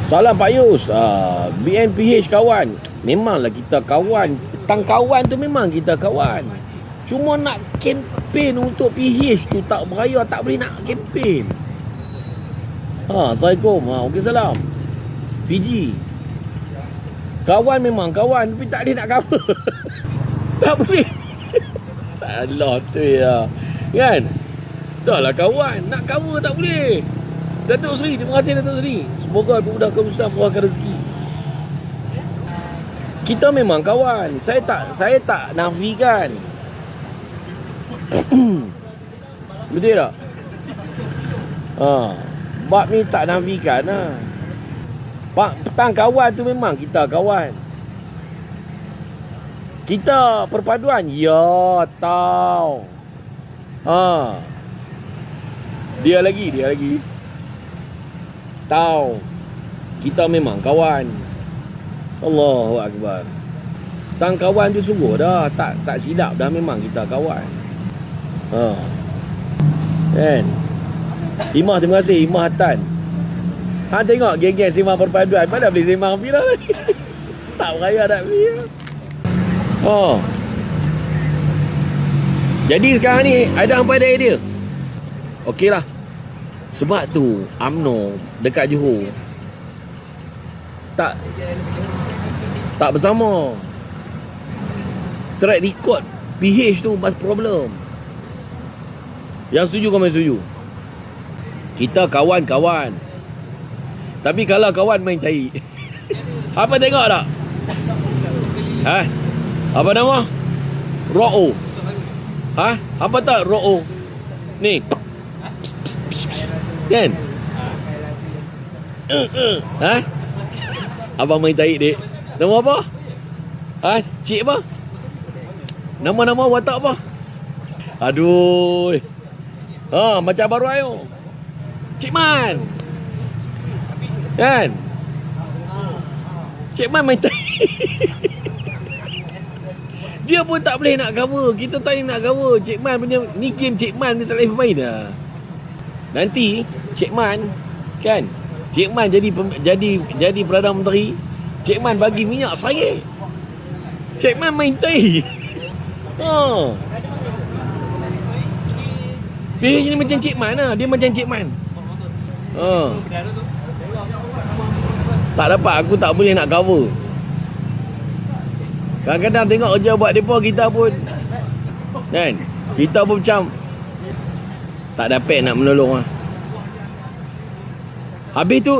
Salam Pak Yus. BNPH kawan. Memanglah kita kawan. Tang kawan tu memang kita kawan. Cuma nak kempen untuk PH tu tak beraya, tak boleh nak kempen. Assalamualaikum. Okey, salam. PG. Kawan memang kawan, tapi tak boleh nak cover. Tak boleh. Salah tu ya. Kan? Dah lah kawan, nak cover tak boleh. Datuk Seri, terima kasih Datuk Seri. Semoga dimudahkan usaha, murahkan rezeki. Kita memang kawan. Saya tak nafikan. Betul tak? Bab ni tak nafikan lah. Tang kawan tu memang kita kawan. Kita perpaduan, ya tahu. Dia lagi. Tahu. Kita memang kawan. Allahu Akbar. Tang kawan tu sungguh dah tak silap dah, memang kita kawan. Kan? Imah, terima kasih Imah Tan. Tengok geng-geng sembang perpaduan. Mana boleh sembang bila ni? Tak beraya nak bila. Jadi sekarang ni ada apa ada idea? Okey lah. Sebab tu UMNO dekat Johor tak bersama. Track record PH tu mas problem. Yang setuju kau main setuju. Kita kawan-kawan. Tapi kalau kawan main tai. Apa tengok tak? Apa nama? Ro'o. Apa tak Ro'o? Ni. Kan? Abang main tai dek. Nama apa? Cik apa? Nama-nama watak apa? Aduh. Macam baru ayo. Cik Man. Kan? Cik Man main tai. Dia pun tak boleh nak cover. Kita tak boleh nak cover. Cik Man punya ni game Cik Man ni tak boleh bermain dah. Nanti Cik Man kan, Cik Man jadi Perdana Menteri, Cik Man bagi minyak saya. Cik Man main tai. Dia ni macam Cik Man lah. Dia macam Cik Man. Tak dapat, aku tak boleh nak cover. Kadang-kadang tengok kerja buat mereka, kita pun kan, kita pun macam tak dapat nak menolong lah. Habis tu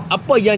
apa yang